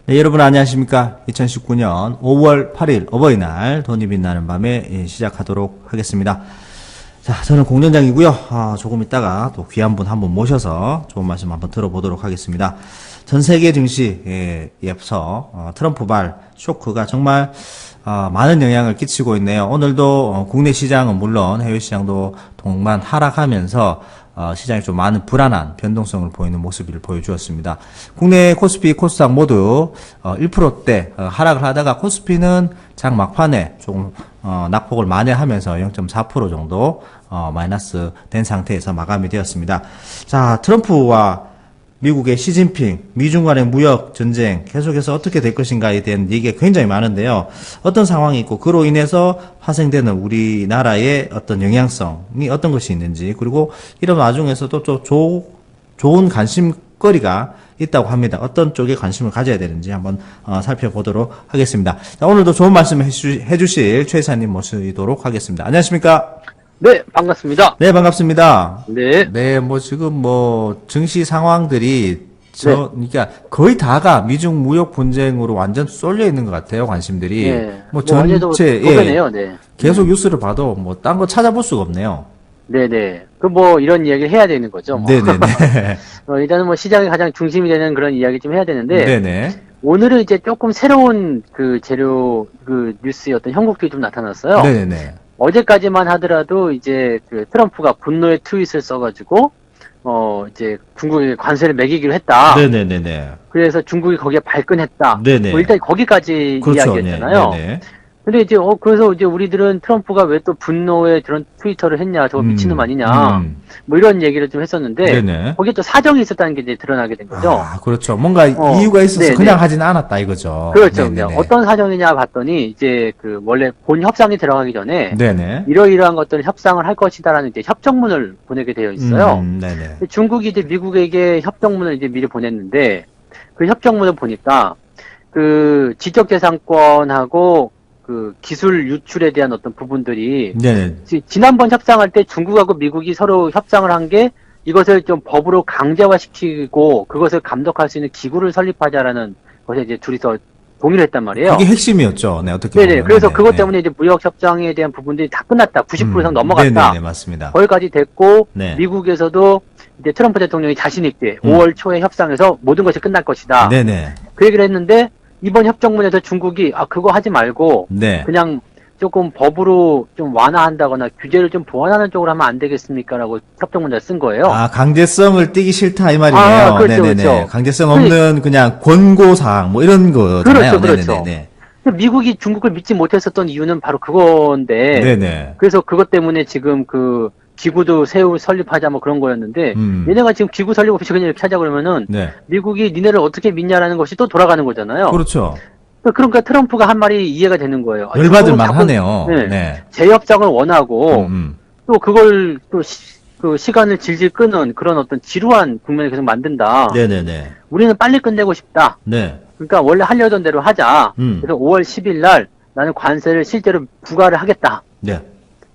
네, 여러분 안녕하십니까. 2019년 5월 8일 어버이날 돈이 빛나는 밤에 시작하도록 하겠습니다. 자, 저는 공연장이고요. 조금 있다가 또 귀한 분 한분 모셔서 좋은 말씀 한번 들어보도록 하겠습니다. 전 세계 증시에 앞서 트럼프발 쇼크가 정말 많은 영향을 끼치고 있네요. 오늘도 국내 시장은 물론 해외 시장도 동반 하락하면서 시장이 좀 많은 불안한 변동성을 보이는 모습을 보여주었습니다. 국내 코스피, 코스닥 모두 1%대 하락을 하다가 코스피는 장 막판에 조금 낙폭을 만회하면서 0.4% 정도 마이너스 된 상태에서 마감이 되었습니다. 자, 트럼프와 미국의 시진핑, 미중 간의 무역 전쟁 계속해서 어떻게 될 것인가에 대한 얘기가 굉장히 많은데요. 어떤 상황이 있고 그로 인해서 파생되는 우리나라의 어떤 영향성이 어떤 것이 있는지, 그리고 이런 와중에서도 좀 좋은 관심거리가 있다고 합니다. 어떤 쪽에 관심을 가져야 되는지 한번 살펴보도록 하겠습니다. 자, 오늘도 좋은 말씀 해주실 최 이사님 모시도록 하겠습니다. 안녕하십니까? 네, 반갑습니다. 네, 반갑습니다. 네. 네, 지금 증시 상황들이 그러니까 거의 다가 미중 무역 분쟁으로 완전 쏠려 있는 것 같아요, 관심들이. 네. 전체, 도배네요, 네. 계속 뉴스를 봐도 딴 거 찾아볼 수가 없네요. 네네. 이런 이야기를 해야 되는 거죠. 네네네. 일단은 시장의 가장 중심이 되는 그런 이야기 좀 해야 되는데. 네네. 오늘은 이제 조금 새로운 뉴스의 어떤 형국들이 좀 나타났어요. 네네네. 어제까지만 하더라도 이제 트럼프가 분노의 트윗을 써가지고, 이제 중국에 관세를 매기기로 했다. 네네네네. 그래서 중국이 거기에 발끈했다. 네네. 일단 거기까지 그렇죠. 이야기였잖아요. 네네. 근데 이제 그래서 이제 우리들은 트럼프가 왜 또 분노의 그런 트위터를 했냐, 저거 미친놈 아니냐, 이런 얘기를 좀 했었는데, 네네. 거기에 또 사정이 있었다는 게 이제 드러나게 된 거죠. 그렇죠. 뭔가 이유가 있어서 네네. 그냥 하지는 않았다 이거죠. 그렇죠. 네네네. 어떤 사정이냐 봤더니 이제 원래 본 협상이 들어가기 전에 네네. 이러이러한 것들을 협상을 할 것이다라는 이제 협정문을 보내게 되어 있어요. 네네. 중국이 이제 미국에게 협정문을 이제 미리 보냈는데, 그 협정문을 보니까 지적재산권하고 기술 유출에 대한 어떤 부분들이, 네네. 지난번 협상할 때 중국하고 미국이 서로 협상을 한 게 이것을 좀 법으로 강제화시키고 그것을 감독할 수 있는 기구를 설립하자라는 것에 이제 둘이서 동의를 했단 말이에요. 그게 핵심이었죠. 네, 어떻게 네네. 보면. 그래서 네네. 그것 때문에 이제 무역협상에 대한 부분들이 다 끝났다. 90% 이상 넘어갔다. 네네, 맞습니다. 거기까지 됐고, 네. 미국에서도 이제 트럼프 대통령이 자신있게 5월 초에 협상에서 모든 것이 끝날 것이다. 네네. 그 얘기를 했는데, 이번 협정문에서 중국이 그거 하지 말고 네. 그냥 조금 법으로 좀 완화한다거나 규제를 좀 보완하는 쪽으로 하면 안 되겠습니까? 라고 협정문을 쓴 거예요. 강제성을 띠기 싫다 이 말이네요. 그렇죠, 네네네. 그렇죠. 강제성 없는 그냥 권고사항 이런 거잖아요. 그렇죠. 네네네. 미국이 중국을 믿지 못했었던 이유는 바로 그건데, 네네. 그래서 그것 때문에 지금 기구도 설립하자 그런 거였는데, 얘네가 지금 기구 설립 없이 그냥 이렇게 하자 그러면은, 네. 미국이 니네를 어떻게 믿냐라는 것이 또 돌아가는 거잖아요. 그렇죠. 그러니까 트럼프가 한 말이 이해가 되는 거예요. 열받을 만하네요. 네. 네. 재협상을 원하고, 또 그걸 시간을 질질 끄는 그런 어떤 지루한 국면을 계속 만든다. 네네네. 우리는 빨리 끝내고 싶다. 네. 그러니까 원래 하려던 대로 하자. 그래서 5월 10일 날 나는 관세를 실제로 부과를 하겠다. 네.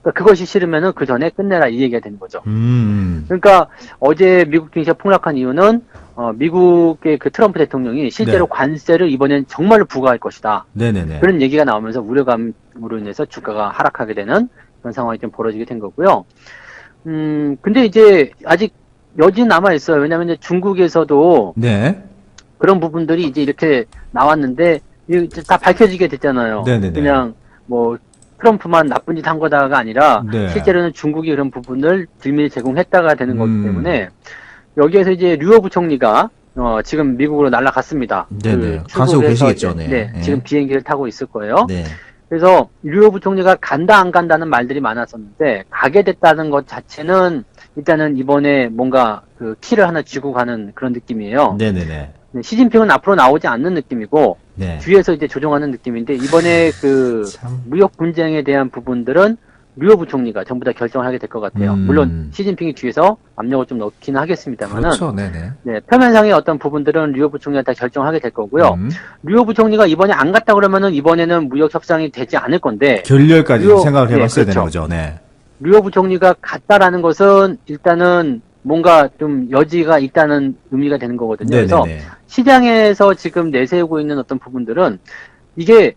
그러니까 그것이 싫으면은 그 전에 끝내라 이 얘기가 되는 거죠. 그러니까 어제 미국 증시가 폭락한 이유는 미국의 트럼프 대통령이 실제로 네. 관세를 이번엔 정말로 부과할 것이다. 네네네. 그런 얘기가 나오면서 우려감으로 인해서 주가가 하락하게 되는 그런 상황이 좀 벌어지게 된 거고요. 근데 이제 아직 여지는 남아 있어요. 왜냐하면 이제 중국에서도 네. 그런 부분들이 이제 이렇게 나왔는데 이제 다 밝혀지게 됐잖아요. 네네네. 그냥 트럼프만 나쁜 짓 한 거다가 아니라 네. 실제로는 중국이 그런 부분을 빌미를 제공했다가 되는 거기 때문에 여기에서 이제 류호 부총리가 지금 미국으로 날아갔습니다. 네네. 가시고 계시겠죠. 네. 지금 비행기를 타고 있을 거예요. 네. 그래서 류호 부총리가 간다 안 간다는 말들이 많았었는데 가게 됐다는 것 자체는 일단은 이번에 뭔가 키를 하나 쥐고 가는 그런 느낌이에요. 네네네. 네, 시진핑은 앞으로 나오지 않는 느낌이고 네. 뒤에서 이제 조정하는 느낌인데 이번에 무역 분쟁에 대한 부분들은 류호 부총리가 전부 다 결정을 하게 될 것 같아요. 물론 시진핑이 뒤에서 압력을 좀 넣기는 하겠습니다만은 그렇죠. 네네. 네, 표면상의 어떤 부분들은 류호 부총리가 다 결정하게 될 거고요. 류호 부총리가 이번에 안 갔다 그러면은 이번에는 무역 협상이 되지 않을 건데 결렬까지 생각을 해봤어야 그렇죠. 되는 거죠. 네. 류호 부총리가 갔다라는 것은 일단은 뭔가 좀 여지가 있다는 의미가 되는 거거든요. 그래서 네네네. 시장에서 지금 내세우고 있는 어떤 부분들은 이게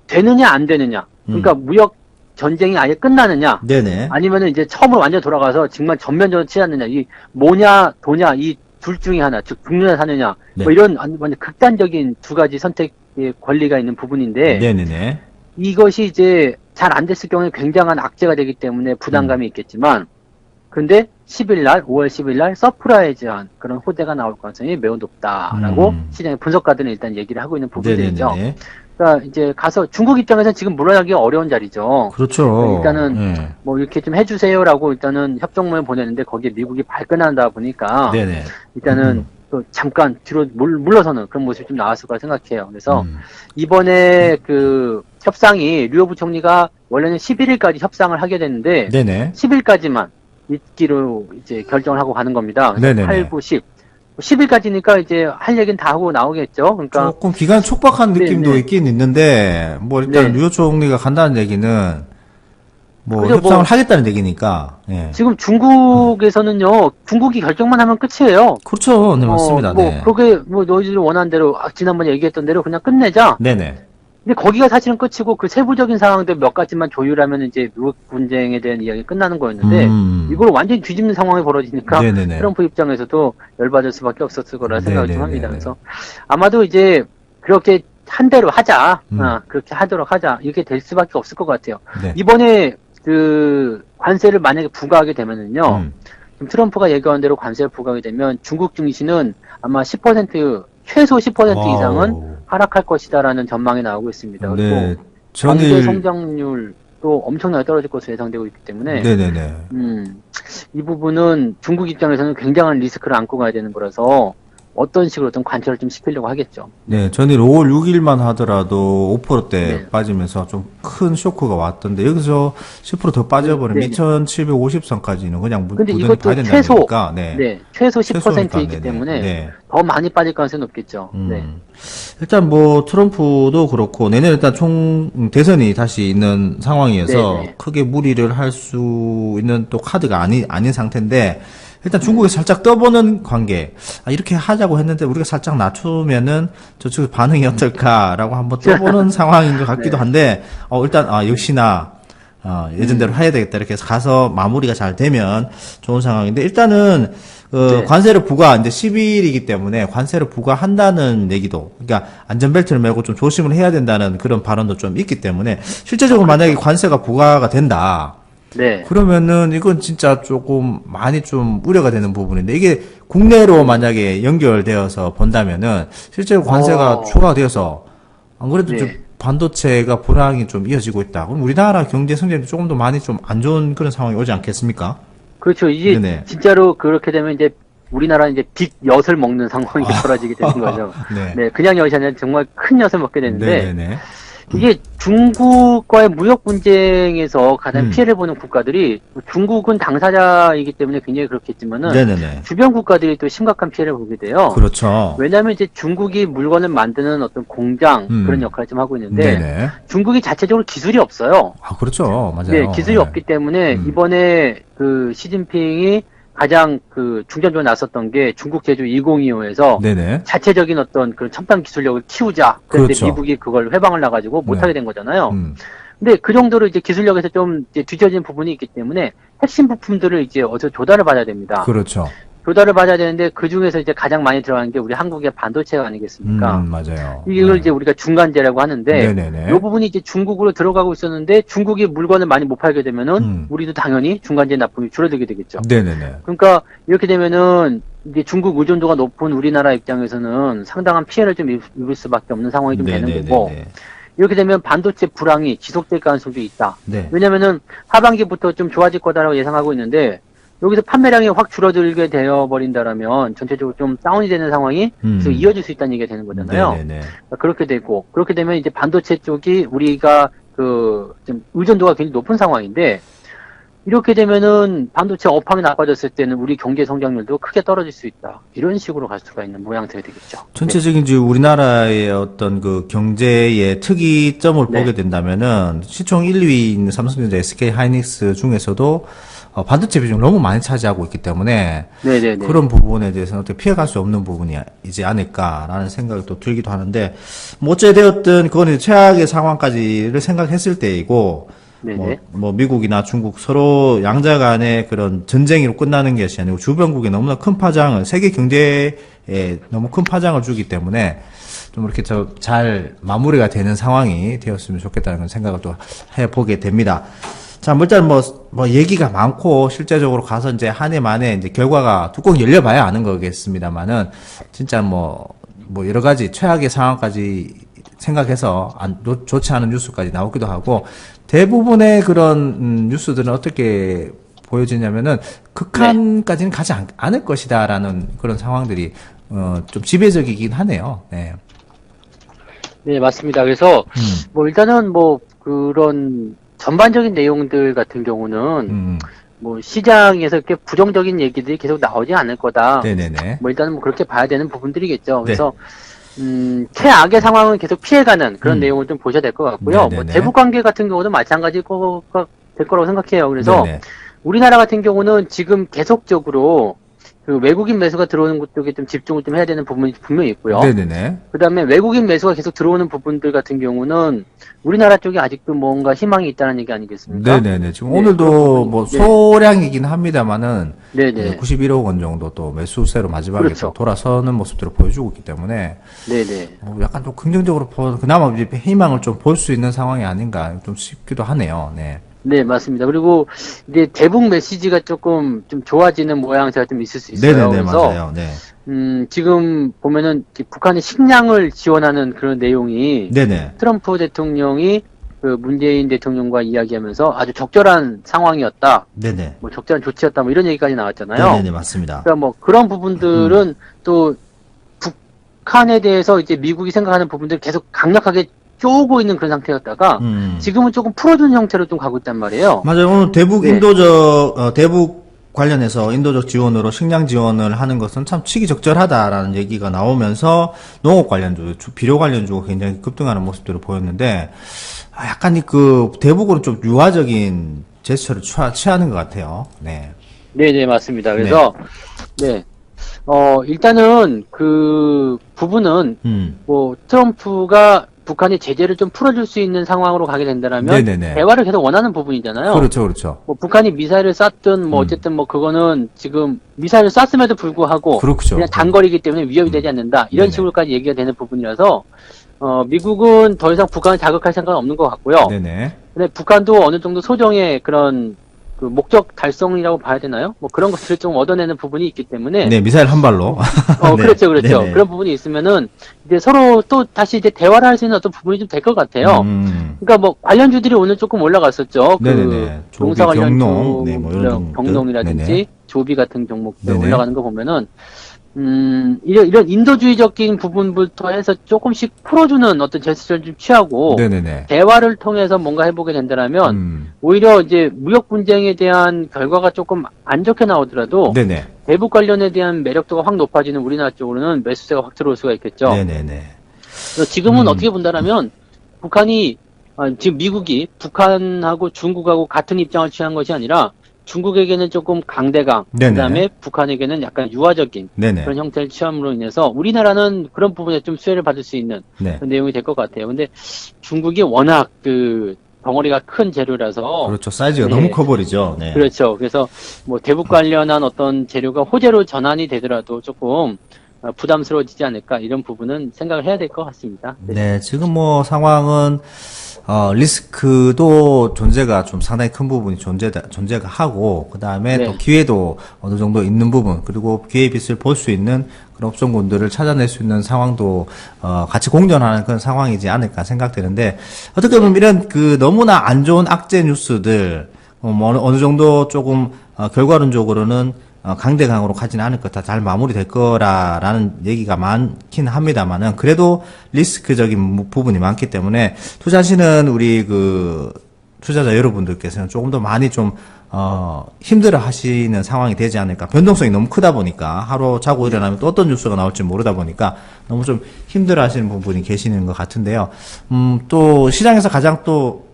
되느냐 안 되느냐. 그러니까 무역 전쟁이 아예 끝나느냐. 네네. 아니면은 이제 처음으로 완전 돌아가서 정말 전면전을 치닫느냐. 이 뭐냐 도냐 이 둘 중에 하나. 즉 죽느냐 사느냐. 네. 뭐 이런 완전 극단적인 두 가지 선택의 권리가 있는 부분인데 네네네. 이것이 이제 잘 안 됐을 경우에 굉장한 악재가 되기 때문에 부담감이 있겠지만 근데 10일 날, 5월 10일 날 서프라이즈한 그런 호재가 나올 가능성이 매우 높다라고 시장의 분석가들은 일단 얘기를 하고 있는 부분들이죠. 네네네. 그러니까 이제 가서 중국 입장에서는 지금 물러나기 어려운 자리죠. 그렇죠. 일단은 네. 뭐 이렇게 좀 해주세요라고 일단은 협정문을 보내는데 거기에 미국이 발끈한다 보니까 네네. 일단은 또 잠깐 뒤로 물러서는 그런 모습이 좀 나왔을 거라 생각해요. 그래서 이번에 그 협상이 류호 부총리가 원래는 11일까지 협상을 하게 됐는데 네네. 10일까지만 있기로 이제 결정을 하고 가는 겁니다. 그래서 네네네. 8, 9, 10. 10일까지니까 이제 할 얘기는 다 하고 나오겠죠. 그러니까 조금 기간 촉박한 네, 느낌도 네. 있긴 있는데, 뭐 일단 네. 류호 총리가 간다는 얘기는 뭐 그죠, 협상을 뭐 하겠다는 얘기니까. 예. 지금 중국에서는요, 중국이 결정만 하면 끝이에요. 그렇죠. 네, 맞습니다. 뭐, 네. 그게, 뭐, 너희들이 원하는 대로, 지난번에 얘기했던 대로 그냥 끝내자. 네네. 근데 거기가 사실은 끝이고, 그 세부적인 상황들 몇 가지만 조율하면 이제 미국 분쟁에 대한 이야기 끝나는 거였는데, 이걸 완전히 뒤집는 상황이 벌어지니까, 네네네. 트럼프 입장에서도 열받을 수밖에 없었을 거라 생각을 좀 합니다. 네네네네. 그래서, 아마도 이제, 그렇게 한 대로 하자. 그렇게 하도록 하자. 이렇게 될 수밖에 없을 것 같아요. 네. 이번에, 그, 관세를 만약에 부과하게 되면은요, 지금 트럼프가 얘기한 대로 관세를 부과하게 되면 중국 증시는 아마 10%, 최소 10% 이상은 와우. 하락할 것이다라는 전망이 나오고 있습니다. 그리고 네. 경제 전일 성장률도 엄청나게 떨어질 것으로 예상되고 있기 때문에 네네네. 이 부분은 중국 입장에서는 굉장한 리스크를 안고 가야 되는 거라서 어떤 식으로든 관철을 좀 시키려고 하겠죠. 네, 전일 5월 6일만 하더라도 5%대 네. 빠지면서 좀 큰 쇼크가 왔던데 여기서 10%더 빠져버리면 네, 네. 2750선까지는 그냥 근데 무던히 이것도 봐야 된다는 최소, 얘기니까. 네. 네, 최소 10%이기 최소니까, 때문에 네. 더 많이 빠질 가능성이 높겠죠. 네. 일단 뭐 트럼프도 그렇고 내년 일단 총 대선이 다시 있는 상황이어서 네, 네. 크게 무리를 할 수 있는 또 카드가 아닌 상태인데 일단 중국이 살짝 떠보는 관계 이렇게 하자고 했는데 우리가 살짝 낮추면은 저쪽 반응이 어떨까라고 한번 떠보는 상황인 것 같기도 네. 한데 일단 역시나 예전대로 해야 되겠다 이렇게 해서 가서 마무리가 잘 되면 좋은 상황인데 일단은 네. 관세를 부과 이제 10일이기 때문에 관세를 부과한다는 얘기도 그러니까 안전벨트를 메고 좀 조심을 해야 된다는 그런 발언도 좀 있기 때문에 실제적으로 만약에 관세가 부과가 된다. 네. 그러면은 이건 진짜 조금 많이 좀 우려가 되는 부분인데 이게 국내로 만약에 연결되어서 본다면은 실제로 관세가 추가가 되어서 안 그래도 네. 좀 반도체가 불황이 좀 이어지고 있다. 그럼 우리나라 경제 성장도 조금 더 많이 좀 안 좋은 그런 상황이 오지 않겠습니까? 그렇죠. 이게 네네. 진짜로 그렇게 되면 이제 우리나라 이제 빅 엿을 먹는 상황이 벌어지게 되는 거죠. 네. 네, 그냥 엿이 아니라 정말 큰 엿을 먹게 되는데 네네네. 이게 중국과의 무역 분쟁에서 가장 피해를 보는 국가들이 중국은 당사자이기 때문에 굉장히 그렇겠지만은 네네네. 주변 국가들이 또 심각한 피해를 보게 돼요. 그렇죠. 왜냐하면 이제 중국이 물건을 만드는 어떤 공장 그런 역할을 좀 하고 있는데 네네. 중국이 자체적으로 기술이 없어요. 그렇죠. 맞아요. 네, 기술이 네. 없기 때문에 이번에 그 시진핑이 가장 그 중점적으로 나섰던 게 중국 제조 2025에서 네네. 자체적인 어떤 그런 첨단 기술력을 키우자. 그런데 그렇죠. 미국이 그걸 회방을 나가지고 못하게 된 거잖아요. 음. 근데 그 정도로 이제 기술력에서 좀 이제 뒤처진 부분이 있기 때문에 핵심 부품들을 이제 어디서 조달을 받아야 됩니다. 그렇죠. 조달을 받아야 되는데 그 중에서 이제 가장 많이 들어가는 게 우리 한국의 반도체가 아니겠습니까? 맞아요. 이걸 네. 이제 우리가 중간재라고 하는데 네네네. 이 부분이 이제 중국으로 들어가고 있었는데 중국이 물건을 많이 못 팔게 되면은 우리도 당연히 중간재 납품이 줄어들게 되겠죠. 네네네. 그러니까 이렇게 되면은 이제 중국 의존도가 높은 우리나라 입장에서는 상당한 피해를 좀 입을 수밖에 없는 상황이 좀 되는 거고 이렇게 되면 반도체 불황이 지속될 가능성도 있다. 네. 왜냐면은 하반기부터 좀 좋아질 거다라고 예상하고 있는데 여기서 판매량이 확 줄어들게 되어버린다라면 전체적으로 좀 다운이 되는 상황이 계속 이어질 수 있다는 얘기가 되는 거잖아요. 네네네. 그렇게 되고 그렇게 되면 이제 반도체 쪽이 우리가 그 좀 의존도가 굉장히 높은 상황인데 이렇게 되면은 반도체 업황이 나빠졌을 때는 우리 경제 성장률도 크게 떨어질 수 있다. 이런 식으로 갈 수가 있는 모양새가 되겠죠. 전체적인 이제 우리나라의 어떤 그 경제의 특이점을 네. 보게 된다면은 시총 1, 2위 있는 삼성전자, SK 하이닉스 중에서도 반도체 비중을 너무 많이 차지하고 있기 때문에 네네네. 그런 부분에 대해서는 어떻게 피해갈 수 없는 부분이지 않을까라는 생각이 또 들기도 하는데 뭐 어찌되었든 그건 이제 최악의 상황까지를 생각했을 때이고 네네. 뭐 미국이나 중국 서로 양자 간의 그런 전쟁으로 끝나는 것이 아니고 주변국에 너무나 큰 파장을 세계 경제에 너무 큰 파장을 주기 때문에 좀 이렇게 잘 마무리가 되는 상황이 되었으면 좋겠다는 생각을 또 해보게 됩니다. 자, 일단 뭐 얘기가 많고 실제적으로 가서 이제 한 해 만에 이제 결과가 뚜껑 열려봐야 아는 거겠습니다만은 진짜 뭐 여러 가지 최악의 상황까지 생각해서 좋지 않은 뉴스까지 나오기도 하고 대부분의 그런 뉴스들은 어떻게 보여지냐면은 극한까지는 가지 않을 것이다라는 그런 상황들이 좀 지배적이긴 하네요. 네. 네, 맞습니다. 그래서 뭐 일단은 뭐 그런 전반적인 내용들 같은 경우는 뭐 시장에서 이렇게 부정적인 얘기들이 계속 나오지 않을 거다. 네네네. 뭐 일단은 뭐 그렇게 봐야 되는 부분들이겠죠. 그래서 최악의 상황은 계속 피해가는 그런 내용을 좀 보셔야 될 것 같고요. 뭐 네네네. 대북 관계 같은 경우도 마찬가지일 거가 될 거라고 생각해요. 그래서 네네. 우리나라 같은 경우는 지금 계속적으로 그 외국인 매수가 들어오는 것 쪽에 좀 집중을 좀 해야 되는 부분이 분명히 있고요. 네네네. 그다음에 외국인 매수가 계속 들어오는 부분들 같은 경우는 우리나라 쪽에 아직도 뭔가 희망이 있다는 얘기 아니겠습니까? 네네네. 지금 네, 오늘도 그런 뭐 부분이- 네. 소량이긴 합니다만은 네네. 91억 원 정도 또 매수세로 마지막에 그렇죠. 또 돌아서는 모습들을 보여주고 있기 때문에 네네. 약간 좀 긍정적으로 그나마 이제 희망을 좀 볼 수 있는 상황이 아닌가 좀 싶기도 하네요. 네. 네, 맞습니다. 그리고 이제 대북 메시지가 조금 좀 좋아지는 모양새가 좀 있을 수 있어요. 네네네. 그래서 맞아요. 네. 지금 보면은 북한의 식량을 지원하는 그런 내용이 네네. 트럼프 대통령이 그 문재인 대통령과 이야기하면서 아주 적절한 상황이었다. 네네. 뭐 적절한 조치였다. 뭐 이런 얘기까지 나왔잖아요. 네네네. 맞습니다. 그러니까 뭐 그런 부분들은 또 북한에 대해서 이제 미국이 생각하는 부분들 계속 강력하게 쪼고 있는 그런 상태였다가 지금은 조금 풀어준 형태로 좀 가고 있단 말이에요. 맞아요. 오늘 대북 네. 대북 관련해서 인도적 지원으로 식량 지원을 하는 것은 참 치기 적절하다라는 얘기가 나오면서 농업 관련주, 비료 관련주가 굉장히 급등하는 모습들을 보였는데, 약간 그 대북으로 좀 유화적인 제스처를 취하는 것 같아요. 네. 네네, 맞습니다. 그래서, 네. 일단은 그 부분은 뭐 트럼프가 북한이 제재를 좀 풀어줄 수 있는 상황으로 가게 된다면 네네네. 대화를 계속 원하는 부분이잖아요. 그렇죠, 그렇죠. 뭐 북한이 미사일을 쐈든 뭐 어쨌든 뭐 그거는 지금 미사일을 쐈음에도 불구하고 그렇죠. 그냥 단거리이기 때문에 위협이 되지 않는다. 이런 네네. 식으로까지 얘기가 되는 부분이라서 미국은 더 이상 북한을 자극할 생각은 없는 것 같고요. 네네. 근데 북한도 어느 정도 소정의 그런 그 목적 달성이라고 봐야 되나요? 뭐 그런 것들을 좀 얻어내는 부분이 있기 때문에 네, 미사일 한 발로. 네. 그렇죠, 그렇죠. 네네. 그런 부분이 있으면은 이제 서로 또 다시 이제 대화를 할 수 있는 어떤 부분이 좀 될 것 같아요. 그러니까 뭐 관련주들이 오늘 조금 올라갔었죠. 네네네. 그 조비, 동사 관련주, 경농, 네, 뭐 이런 종목들. 경농이라든지 네네. 조비 같은 종목들 네네. 올라가는 거 보면은 이런 인도주의적인 부분부터 해서 조금씩 풀어주는 어떤 제스처를 좀 취하고 네네네. 대화를 통해서 뭔가 해보게 된다면 오히려 이제 무역 분쟁에 대한 결과가 조금 안 좋게 나오더라도 네네. 대북 관련에 대한 매력도가 확 높아지는 우리나라 쪽으로는 매수세가 확 들어올 수가 있겠죠. 네네네. 그래서 지금은 어떻게 본다라면 북한이 지금 미국이 북한하고 중국하고 같은 입장을 취한 것이 아니라 중국에게는 조금 강대강, 네네. 그다음에 북한에게는 약간 유화적인 네네. 그런 형태를 취함으로 인해서 우리나라는 그런 부분에 좀 수혜를 받을 수 있는 네. 그런 내용이 될 것 같아요. 근데 중국이 워낙 그 덩어리가 큰 재료라서 그렇죠. 사이즈가 네. 너무 커버리죠. 네. 그렇죠. 그래서 뭐 대북 관련한 어떤 재료가 호재로 전환이 되더라도 조금 부담스러워지지 않을까 이런 부분은 생각을 해야 될 것 같습니다. 네, 지금 뭐 상황은 리스크도 존재가 좀 상당히 큰 부분이 존재가 하고 그다음에 네. 또 기회도 어느 정도 있는 부분 그리고 기회의 빛을 볼 수 있는 그런 업종군들을 찾아낼 수 있는 상황도 같이 공존하는 그런 상황이지 않을까 생각되는데 어떻게 보면 이런 그 너무나 안 좋은 악재 뉴스들 뭐 어느 정도 조금 결과론적으로는 강대강으로 가지는 않을 것 같아 잘 마무리될 거라라는 얘기가 많긴 합니다만은 그래도 리스크적인 부분이 많기 때문에 투자하시는 우리 그 투자자 여러분들께서는 조금 더 많이 좀 힘들어 하시는 상황이 되지 않을까. 변동성이 너무 크다 보니까 하루 자고 일어나면 또 어떤 뉴스가 나올지 모르다 보니까 너무 좀 힘들어 하시는 분이 계시는 것 같은데요. 또 시장에서 가장 또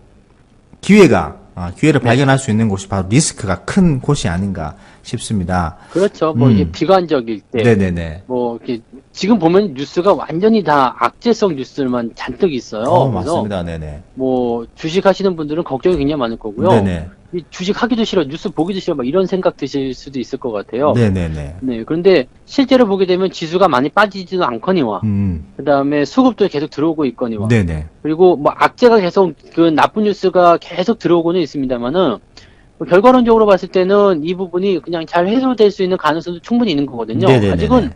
기회를 발견할 수 있는 곳이 바로 리스크가 큰 곳이 아닌가 싶습니다. 그렇죠. 뭐 이게 비관적일 때, 네네네. 뭐 이렇게 지금 보면 뉴스가 완전히 다 악재성 뉴스들만 잔뜩 있어요. 그래서 맞습니다. 네네. 뭐 주식하시는 분들은 걱정이 굉장히 많을 거고요. 네네. 이 주식하기도 싫어, 뉴스 보기도 싫어, 막 이런 생각 드실 수도 있을 것 같아요. 네네네. 네, 그런데 실제로 보게 되면 지수가 많이 빠지지도 않거니와, 그 다음에 수급도 계속 들어오고 있거니와, 네네. 그리고 뭐 악재가 계속, 그 나쁜 뉴스가 계속 들어오고는 있습니다만은, 뭐 결과론적으로 봤을 때는 이 부분이 그냥 잘 해소될 수 있는 가능성도 충분히 있는 거거든요. 네네네네. 아직은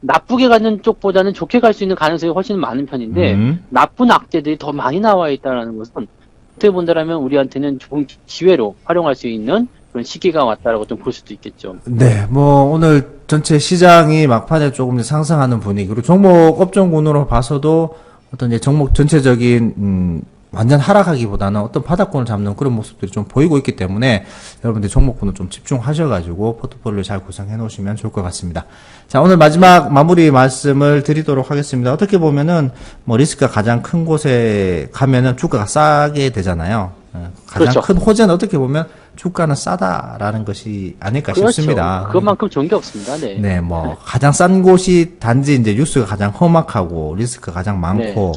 나쁘게 가는 쪽보다는 좋게 갈 수 있는 가능성이 훨씬 많은 편인데, 나쁜 악재들이 더 많이 나와 있다는 것은, 어떻게 본다라면 우리한테는 좋은 기회로 활용할 수 있는 그런 시기가 왔다라고 좀 볼 수도 있겠죠. 네, 뭐 오늘 전체 시장이 막판에 조금 상승하는 분위기, 그리고 종목 업종군으로 봐서도 어떤 이제 종목 전체적인 완전 하락하기보다는 어떤 바닥권을 잡는 그런 모습들이 좀 보이고 있기 때문에 여러분들 종목군을 좀 집중하셔가지고 포트폴리오 잘 구성해 놓으시면 좋을 것 같습니다. 자, 오늘 마지막 마무리 말씀을 드리도록 하겠습니다. 어떻게 보면은 뭐 리스크가 가장 큰 곳에 가면은 주가가 싸게 되잖아요. 가장 그렇죠. 큰 호재는 어떻게 보면 주가는 싸다라는 것이 아닐까 그렇죠. 싶습니다. 그것만큼 좋은 게 없습니다. 네. 네, 뭐 가장 싼 곳이 단지 이제 뉴스가 가장 험악하고 리스크가 가장 많고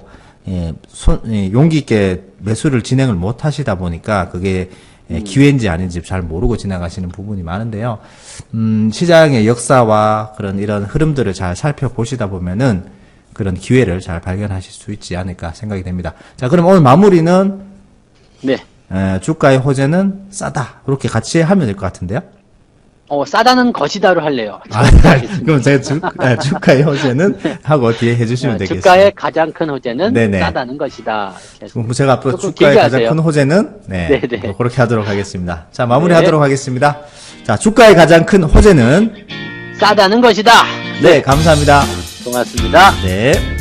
용기 있게 매수를 진행을 못 하시다 보니까 그게 기회인지 아닌지 잘 모르고 지나가시는 부분이 많은데요. 시장의 역사와 그런 이런 흐름들을 잘 살펴보시다 보면은 그런 기회를 잘 발견하실 수 있지 않을까 생각이 됩니다. 자, 그럼 오늘 마무리는 네. 주가의 호재는 싸다. 그렇게 같이 하면 될 것 같은데요. 싸다는 것이다로 할래요. 그럼 제가 주가의 호재는 하고 뒤에 해주시면 되겠습니다. 주가의 가장 큰 호재는 네네. 싸다는 것이다. 그럼 제가 앞으로 조금 주가의 길게 가장 하세요. 큰 호재는 네네. 뭐 그렇게 하도록 하겠습니다. 자, 마무리 네. 하도록 하겠습니다. 자, 주가의 가장 큰 호재는 싸다는 것이다. 네, 감사합니다. 고맙습니다. 네.